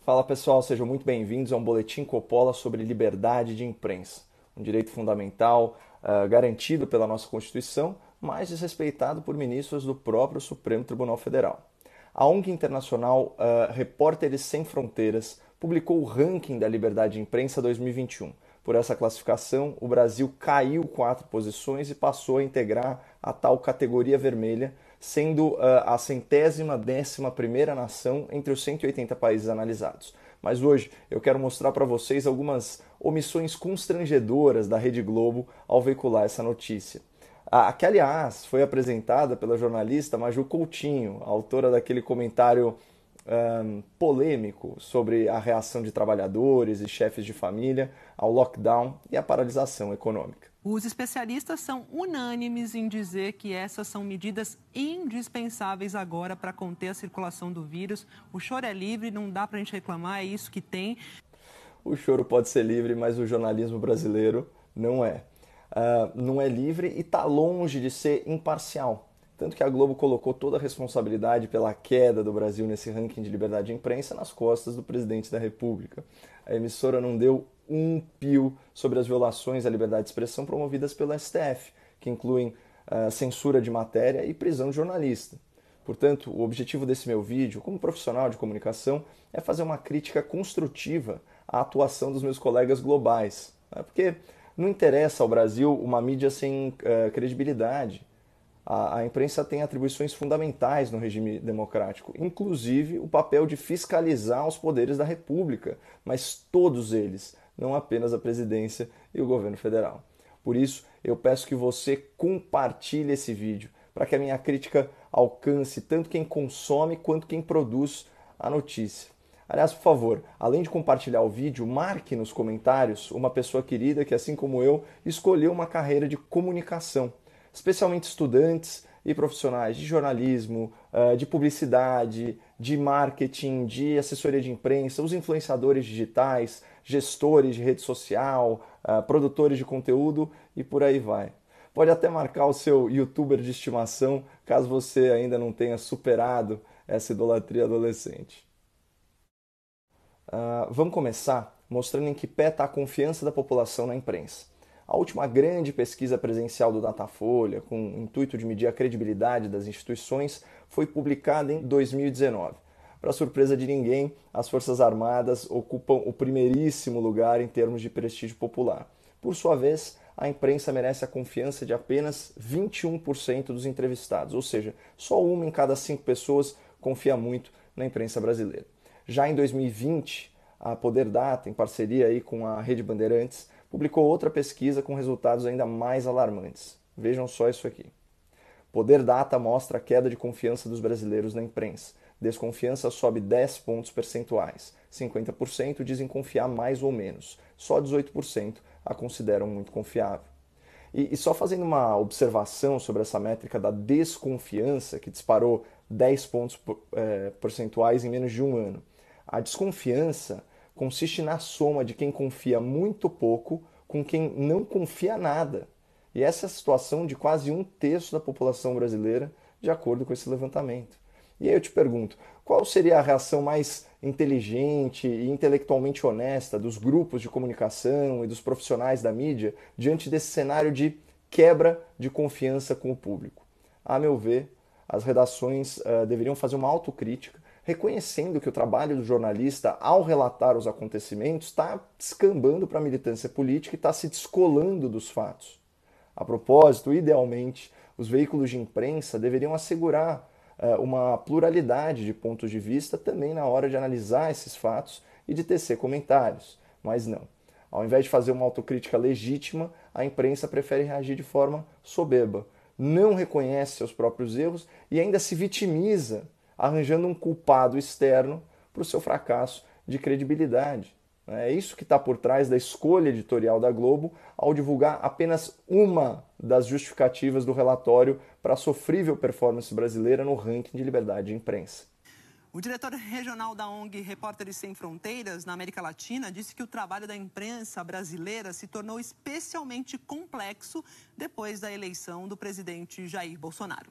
Fala pessoal, sejam muito bem-vindos a um boletim Coppola sobre liberdade de imprensa, um direito fundamental garantido pela nossa Constituição, mas desrespeitado por ministros do próprio Supremo Tribunal Federal. A ONG internacional Repórteres Sem Fronteiras publicou o ranking da liberdade de imprensa 2021. Por essa classificação, o Brasil caiu 4 posições e passou a integrar a tal categoria vermelha, sendo a 111ª nação entre os 180 países analisados. Mas hoje eu quero mostrar para vocês algumas omissões constrangedoras da Rede Globo ao veicular essa notícia. Que, aliás, foi apresentada pela jornalista Maju Coutinho, autora daquele comentário polêmico sobre a reação de trabalhadores e chefes de família ao lockdown e à paralisação econômica. Os especialistas são unânimes em dizer que essas são medidas indispensáveis agora para conter a circulação do vírus. O choro é livre, não dá para a gente reclamar, é isso que tem. O choro pode ser livre, mas o jornalismo brasileiro não é. Não é livre e está longe de ser imparcial. Tanto que a Globo colocou toda a responsabilidade pela queda do Brasil nesse ranking de liberdade de imprensa nas costas do presidente da República. A emissora não deu um pio sobre as violações à liberdade de expressão promovidas pelo STF, que incluem censura de matéria e prisão de jornalista. Portanto, o objetivo desse meu vídeo, como profissional de comunicação, é fazer uma crítica construtiva à atuação dos meus colegas globais. Porque não interessa ao Brasil uma mídia sem credibilidade. A imprensa tem atribuições fundamentais no regime democrático, inclusive o papel de fiscalizar os poderes da República, mas todos eles, não apenas a presidência e o governo federal. Por isso, eu peço que você compartilhe esse vídeo, para que a minha crítica alcance tanto quem consome quanto quem produz a notícia. Aliás, por favor, além de compartilhar o vídeo, marque nos comentários uma pessoa querida que, assim como eu, escolheu uma carreira de comunicação, especialmente estudantes e profissionais de jornalismo, de publicidade, de marketing, de assessoria de imprensa, os influenciadores digitais, gestores de rede social, produtores de conteúdo e por aí vai. Pode até marcar o seu youtuber de estimação, caso você ainda não tenha superado essa idolatria adolescente. Vamos começar mostrando em que pé está a confiança da população na imprensa. A última grande pesquisa presencial do Datafolha, com o intuito de medir a credibilidade das instituições, foi publicada em 2019. Para surpresa de ninguém, as Forças Armadas ocupam o primeiríssimo lugar em termos de prestígio popular. Por sua vez, a imprensa merece a confiança de apenas 21% dos entrevistados, ou seja, só uma em cada 5 pessoas confia muito na imprensa brasileira. Já em 2020, a Poder Data, em parceria aí com a Rede Bandeirantes, publicou outra pesquisa com resultados ainda mais alarmantes. Vejam só isso aqui. Poder Data mostra a queda de confiança dos brasileiros na imprensa. Desconfiança sobe 10 pontos percentuais. 50% dizem confiar mais ou menos. Só 18% a consideram muito confiável. E só fazendo uma observação sobre essa métrica da desconfiança, que disparou 10 pontos percentuais em menos de um ano. A desconfiança consiste na soma de quem confia muito pouco com quem não confia nada. E essa é a situação de quase 1/3 da população brasileira, de acordo com esse levantamento. E aí eu te pergunto, qual seria a reação mais inteligente e intelectualmente honesta dos grupos de comunicação e dos profissionais da mídia diante desse cenário de quebra de confiança com o público? A meu ver, as redações deveriam fazer uma autocrítica, reconhecendo que o trabalho do jornalista, ao relatar os acontecimentos, está descambando para a militância política e está se descolando dos fatos. A propósito, idealmente, os veículos de imprensa deveriam assegurar uma pluralidade de pontos de vista também na hora de analisar esses fatos e de tecer comentários. Mas não. Ao invés de fazer uma autocrítica legítima, a imprensa prefere reagir de forma soberba, não reconhece seus próprios erros e ainda se vitimiza, arranjando um culpado externo para o seu fracasso de credibilidade. É isso que está por trás da escolha editorial da Globo ao divulgar apenas uma das justificativas do relatório para a sofrível performance brasileira no ranking de liberdade de imprensa. O diretor regional da ONG Repórteres Sem Fronteiras, na América Latina, disse que o trabalho da imprensa brasileira se tornou especialmente complexo depois da eleição do presidente Jair Bolsonaro.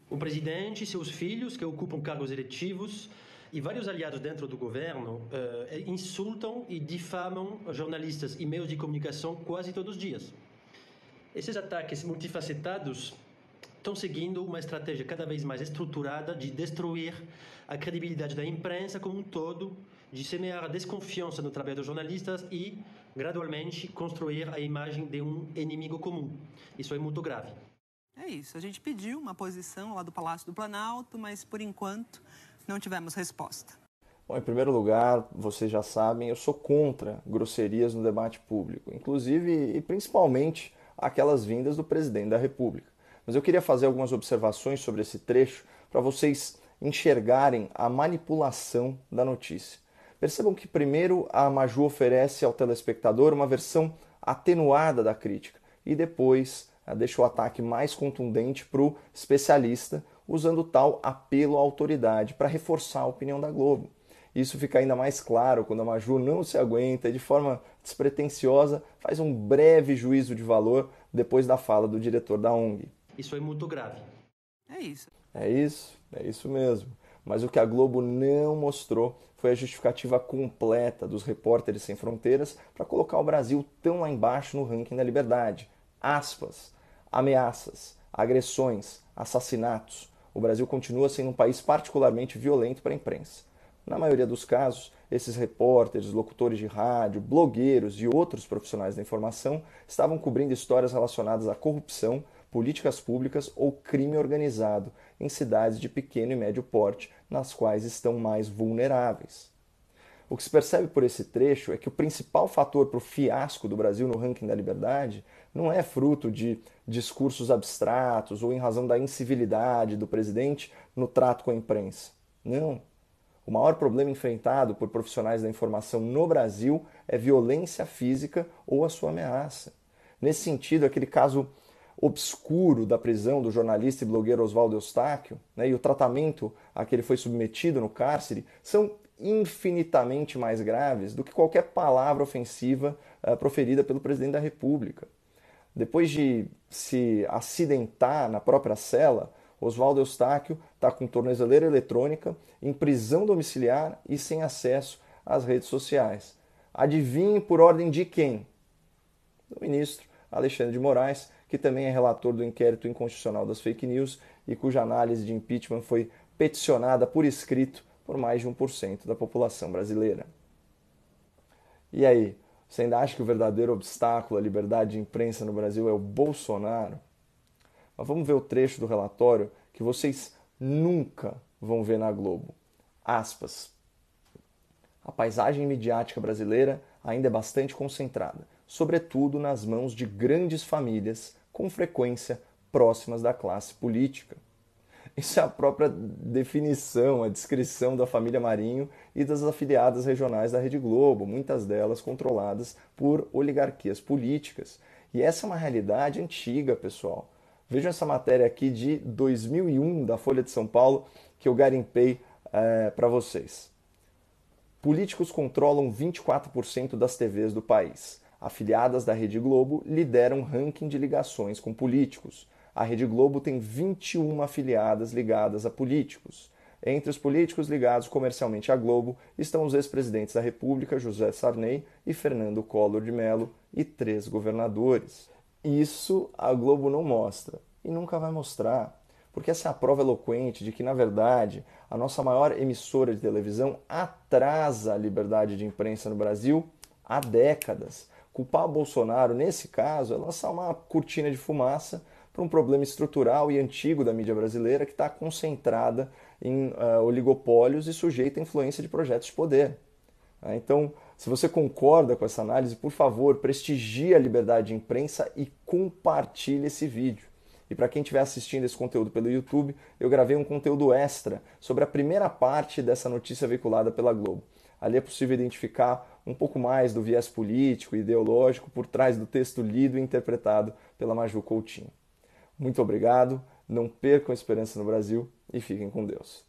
O presidente e seus filhos, que ocupam cargos eletivos, E vários aliados dentro do governo insultam e difamam jornalistas e meios de comunicação quase todos os dias. Esses ataques multifacetados estão seguindo uma estratégia cada vez mais estruturada de destruir a credibilidade da imprensa como um todo, de semear a desconfiança no trabalho dos jornalistas e, gradualmente, construir a imagem de um inimigo comum. Isso é muito grave. É isso, a gente pediu uma posição lá do Palácio do Planalto, mas, por enquanto, não tivemos resposta. Bom, em primeiro lugar, vocês já sabem, eu sou contra grosserias no debate público, inclusive e principalmente aquelas vindas do presidente da República. Mas eu queria fazer algumas observações sobre esse trecho para vocês enxergarem a manipulação da notícia. Percebam que primeiro a Maju oferece ao telespectador uma versão atenuada da crítica e depois deixa o ataque mais contundente para o especialista, usando tal apelo à autoridade para reforçar a opinião da Globo. Isso fica ainda mais claro quando a Maju não se aguenta e, de forma despretensiosa, faz um breve juízo de valor depois da fala do diretor da ONG. Isso é muito grave. É isso. É isso mesmo. Mas o que a Globo não mostrou foi a justificativa completa dos Repórteres Sem Fronteiras para colocar o Brasil tão lá embaixo no ranking da liberdade. Aspas, ameaças, agressões, assassinatos. O Brasil continua sendo um país particularmente violento para a imprensa. Na maioria dos casos, esses repórteres, locutores de rádio, blogueiros e outros profissionais da informação estavam cobrindo histórias relacionadas à corrupção, políticas públicas ou crime organizado em cidades de pequeno e médio porte, nas quais estão mais vulneráveis. O que se percebe por esse trecho é que o principal fator para o fiasco do Brasil no ranking da liberdade não é fruto de discursos abstratos ou em razão da incivilidade do presidente no trato com a imprensa. Não. O maior problema enfrentado por profissionais da informação no Brasil é violência física ou a sua ameaça. Nesse sentido, aquele caso obscuro da prisão do jornalista e blogueiro Oswaldo Eustáquio, e o tratamento a que ele foi submetido no cárcere são infinitamente mais graves do que qualquer palavra ofensiva proferida pelo presidente da República. Depois de se acidentar na própria cela, Oswaldo Eustáquio está com tornozeleira eletrônica, em prisão domiciliar e sem acesso às redes sociais. Adivinhe por ordem de quem? Do ministro Alexandre de Moraes, que também é relator do inquérito inconstitucional das fake news e cuja análise de impeachment foi peticionada por escrito por mais de 1% da população brasileira. E aí, você ainda acha que o verdadeiro obstáculo à liberdade de imprensa no Brasil é o Bolsonaro? Mas vamos ver o trecho do relatório que vocês nunca vão ver na Globo. Aspas. A paisagem midiática brasileira ainda é bastante concentrada, sobretudo nas mãos de grandes famílias, com frequência próximas da classe política. Isso é a própria definição, a descrição da família Marinho e das afiliadas regionais da Rede Globo, muitas delas controladas por oligarquias políticas. E essa é uma realidade antiga, pessoal. Vejam essa matéria aqui de 2001 da Folha de São Paulo que eu garimpei para vocês. Políticos controlam 24% das TVs do país. Afiliadas da Rede Globo lideram ranking de ligações com políticos. A Rede Globo tem 21 afiliadas ligadas a políticos. Entre os políticos ligados comercialmente à Globo estão os ex-presidentes da República, José Sarney e Fernando Collor de Mello, e 3 governadores. Isso a Globo não mostra e nunca vai mostrar, porque essa é a prova eloquente de que, na verdade, a nossa maior emissora de televisão atrasa a liberdade de imprensa no Brasil há décadas. Culpar o Bolsonaro, nesse caso, é lançar uma cortina de fumaça para um problema estrutural e antigo da mídia brasileira que está concentrada em oligopólios e sujeita à influência de projetos de poder. Então, se você concorda com essa análise, por favor, prestigie a liberdade de imprensa e compartilhe esse vídeo. E para quem estiver assistindo esse conteúdo pelo YouTube, eu gravei um conteúdo extra sobre a primeira parte dessa notícia veiculada pela Globo. Ali é possível identificar um pouco mais do viés político e ideológico por trás do texto lido e interpretado pela Maju Coutinho. Muito obrigado, não percam a esperança no Brasil e fiquem com Deus.